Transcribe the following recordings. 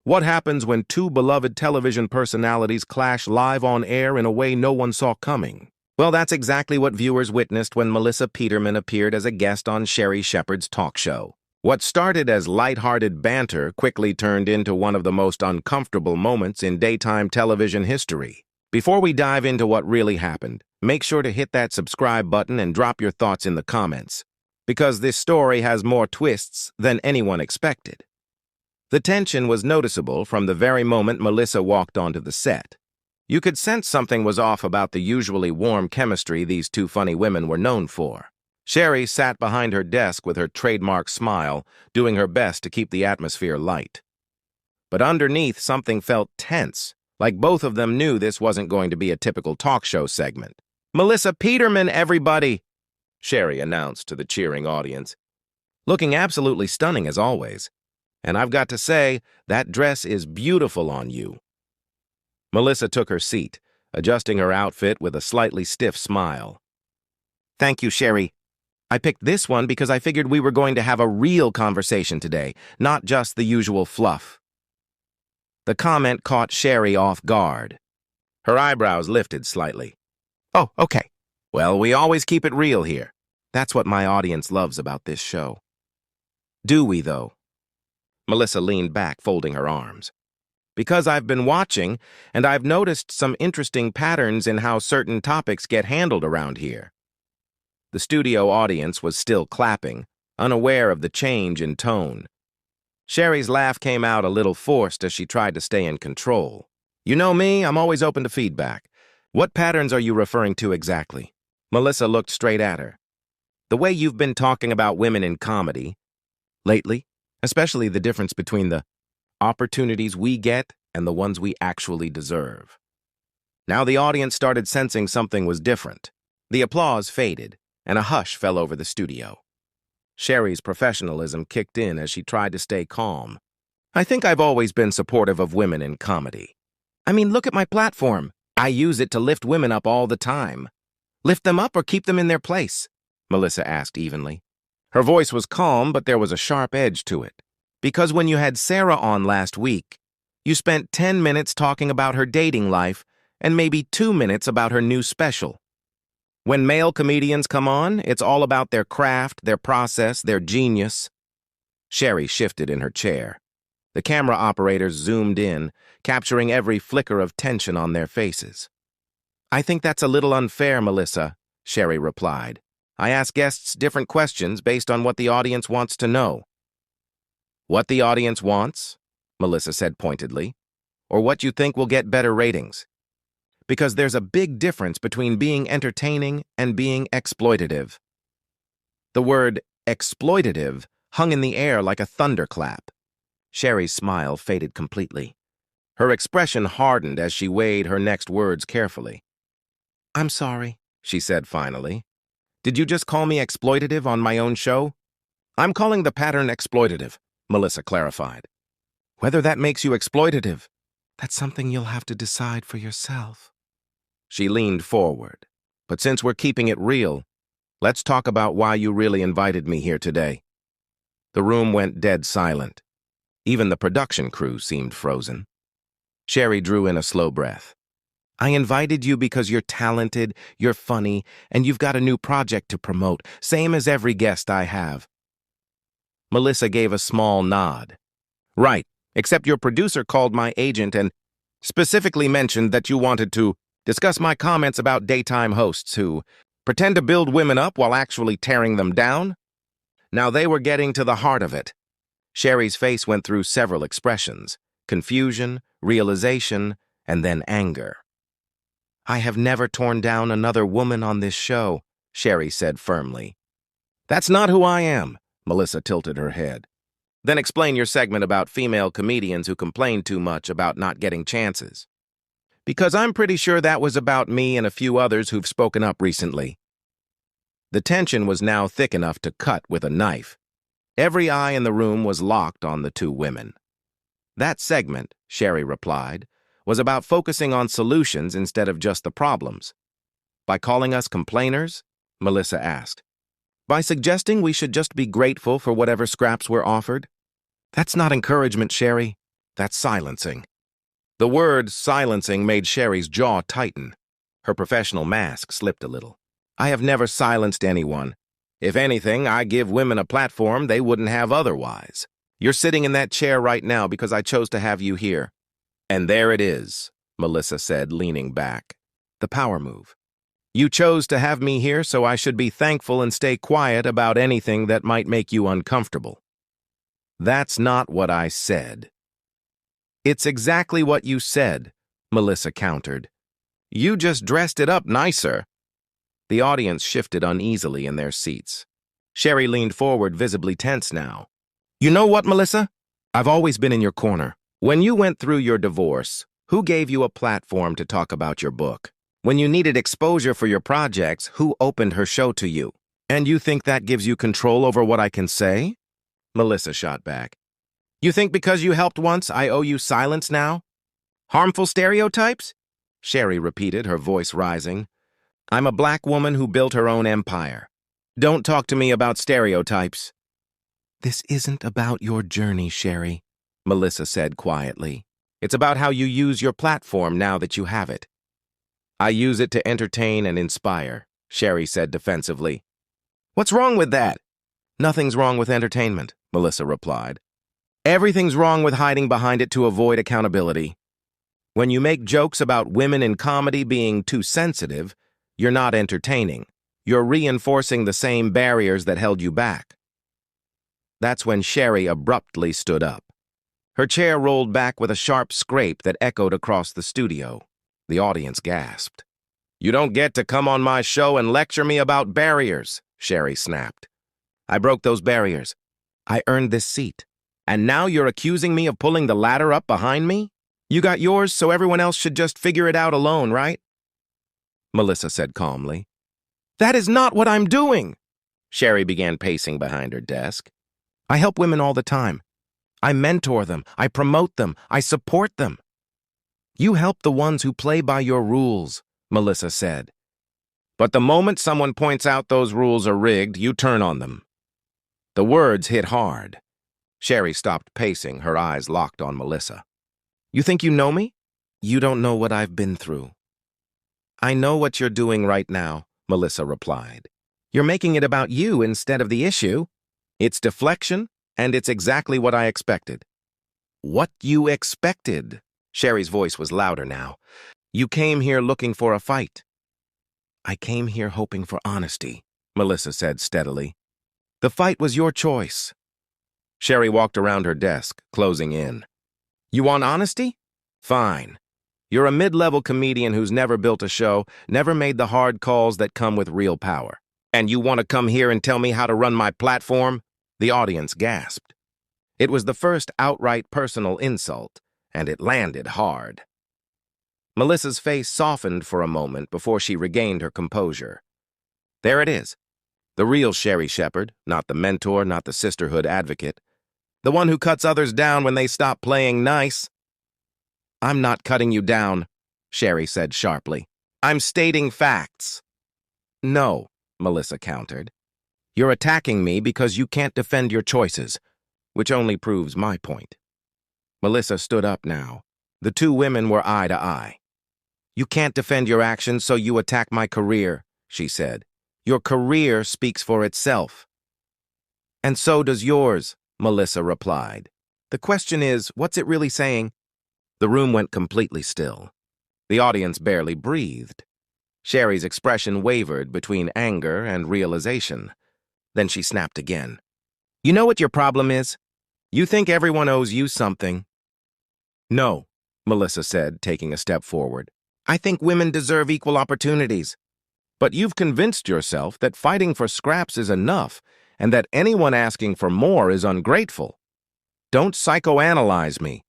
What happens when two beloved television personalities clash live on air in a way no one saw coming? Well, that's exactly what viewers witnessed when Melissa Peterman appeared as a guest on Sherri Shepherd's talk show. What started as lighthearted banter quickly turned into one of the most uncomfortable moments in daytime television history. Before we dive into what really happened, make sure to hit that subscribe button and drop your thoughts in the comments, because this story has more twists than anyone expected. The tension was noticeable from the very moment Melissa walked onto the set. You could sense something was off about the usually warm chemistry these two funny women were known for. Sherri sat behind her desk with her trademark smile, doing her best to keep the atmosphere light. But underneath, something felt tense, like both of them knew this wasn't going to be a typical talk show segment. "Melissa Peterman, everybody!" Sherri announced to the cheering audience. "Looking absolutely stunning as always. And I've got to say, that dress is beautiful on you." Melissa took her seat, adjusting her outfit with a slightly stiff smile. "Thank you, Sherri. I picked this one because I figured we were going to have a real conversation today, not just the usual fluff." The comment caught Sherri off guard. Her eyebrows lifted slightly. "Oh, okay. Well, we always keep it real here. That's what my audience loves about this show." "Do we, though?" Melissa leaned back, folding her arms. "Because I've been watching, and I've noticed some interesting patterns in how certain topics get handled around here." The studio audience was still clapping, unaware of the change in tone. Sherri's laugh came out a little forced as she tried to stay in control. "You know me, I'm always open to feedback. What patterns are you referring to exactly?" Melissa looked straight at her. "The way you've been talking about women in comedy lately, especially the difference between the opportunities we get and the ones we actually deserve." Now the audience started sensing something was different. The applause faded, and a hush fell over the studio. Sherri's professionalism kicked in as she tried to stay calm. "I think I've always been supportive of women in comedy. I mean, look at my platform. I use it to lift women up all the time." "Lift them up or keep them in their place?" Melissa asked evenly. Her voice was calm, but there was a sharp edge to it. "Because when you had Sarah on last week, you spent 10 minutes talking about her dating life and maybe 2 minutes about her new special. When male comedians come on, it's all about their craft, their process, their genius." Sherri shifted in her chair. The camera operators zoomed in, capturing every flicker of tension on their faces. "I think that's a little unfair, Melissa," Sherri replied. "I ask guests different questions based on what the audience wants to know." "What the audience wants?" Melissa said pointedly. "Or what you think will get better ratings? Because there's a big difference between being entertaining and being exploitative." The word exploitative hung in the air like a thunderclap. Sherri's smile faded completely. Her expression hardened as she weighed her next words carefully. "I'm sorry," she said finally. "Did you just call me exploitative on my own show?" "I'm calling the pattern exploitative," Melissa clarified. "Whether that makes you exploitative, that's something you'll have to decide for yourself." She leaned forward. "But since we're keeping it real, let's talk about why you really invited me here today." The room went dead silent. Even the production crew seemed frozen. Sherri drew in a slow breath. "I invited you because you're talented, you're funny, and you've got a new project to promote, same as every guest I have." Melissa gave a small nod. "Right, except your producer called my agent and specifically mentioned that you wanted to discuss my comments about daytime hosts who pretend to build women up while actually tearing them down." Now they were getting to the heart of it. Sherri's face went through several expressions: confusion, realization, and then anger. "I have never torn down another woman on this show," Sherri said firmly. "That's not who I am," Melissa tilted her head. "Then explain your segment about female comedians who complain too much about not getting chances." "Because I'm pretty sure that was about me and a few others who've spoken up recently." The tension was now thick enough to cut with a knife. Every eye in the room was locked on the two women. "That segment," Sherri replied, "was about focusing on solutions instead of just the problems." "By calling us complainers?" Melissa asked. "By suggesting we should just be grateful for whatever scraps we're offered?" "That's not encouragement, Sherri." That's silencing. The word silencing made Sherri's jaw tighten. Her professional mask slipped a little. I have never silenced anyone. If anything, I give women a platform they wouldn't have otherwise. You're sitting in that chair right now because I chose to have you here. And there it is, Melissa said, leaning back. The power move. You chose to have me here, so I should be thankful and stay quiet about anything that might make you uncomfortable. That's not what I said. It's exactly what you said, Melissa countered. You just dressed it up nicer. The audience shifted uneasily in their seats. Sherri leaned forward, visibly tense now. You know what, Melissa? I've always been in your corner. When you went through your divorce, who gave you a platform to talk about your book? When you needed exposure for your projects, who opened her show to you? And you think that gives you control over what I can say? Melissa shot back. You think because you helped once, I owe you silence now? Harmful stereotypes? Sherri repeated, her voice rising. I'm a black woman who built her own empire. Don't talk to me about stereotypes. This isn't about your journey, Sherri, Melissa said quietly. It's about how you use your platform now that you have it. I use it to entertain and inspire, Sherri said defensively. What's wrong with that? Nothing's wrong with entertainment, Melissa replied. Everything's wrong with hiding behind it to avoid accountability. When you make jokes about women in comedy being too sensitive, you're not entertaining. You're reinforcing the same barriers that held you back. That's when Sherri abruptly stood up. Her chair rolled back with a sharp scrape that echoed across the studio. The audience gasped. You don't get to come on my show and lecture me about barriers, Sherri snapped. I broke those barriers. I earned this seat. And now you're accusing me of pulling the ladder up behind me? You got yours, so everyone else should just figure it out alone, right? Melissa said calmly. That is not what I'm doing. Sherri began pacing behind her desk. I help women all the time. I mentor them. I promote them. I support them. You help the ones who play by your rules, Melissa said. But the moment someone points out those rules are rigged, you turn on them. The words hit hard. Sherri stopped pacing, her eyes locked on Melissa. You think you know me? You don't know what I've been through. I know what you're doing right now, Melissa replied. You're making it about you instead of the issue. It's deflection, and it's exactly what I expected. What you expected? Sherri's voice was louder now. You came here looking for a fight. I came here hoping for honesty, Melissa said steadily. The fight was your choice. Sherri walked around her desk, closing in. You want honesty? Fine. You're a mid-level comedian who's never built a show, never made the hard calls that come with real power. And you want to come here and tell me how to run my platform? The audience gasped. It was the first outright personal insult, and it landed hard. Melissa's face softened for a moment before she regained her composure. There it is. The real Sherri Shepherd, not the mentor, not the sisterhood advocate. The one who cuts others down when they stop playing nice. I'm not cutting you down, Sherri said sharply. I'm stating facts. No, Melissa countered. You're attacking me because you can't defend your choices, which only proves my point. Melissa stood up now. The two women were eye to eye. You can't defend your actions, so you attack my career, she said. Your career speaks for itself. And so does yours, Melissa replied. The question is, what's it really saying? The room went completely still. The audience barely breathed. Sherri's expression wavered between anger and realization. Then she snapped again. You know what your problem is? You think everyone owes you something. No, Melissa said, taking a step forward. I think women deserve equal opportunities. But you've convinced yourself that fighting for scraps is enough and that anyone asking for more is ungrateful. Don't psychoanalyze me.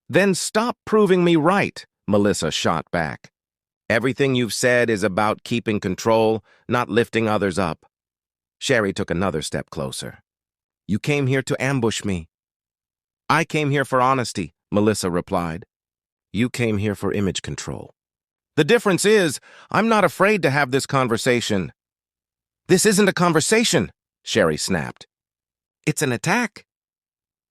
Then stop proving me right, Melissa shot back. Everything you've said is about keeping control, not lifting others up. Sherri took another step closer. You came here to ambush me. I came here for honesty, Melissa replied. You came here for image control. The difference is, I'm not afraid to have this conversation. This isn't a conversation, Sherri snapped. It's an attack.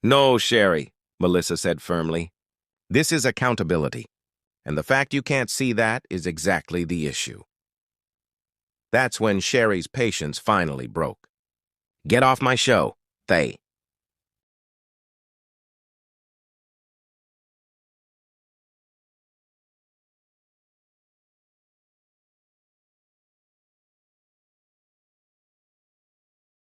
No, Sherri, Melissa said firmly. This is accountability, and the fact you can't see that is exactly the issue. That's when Sherri's patience finally broke. Get off my show, Thay.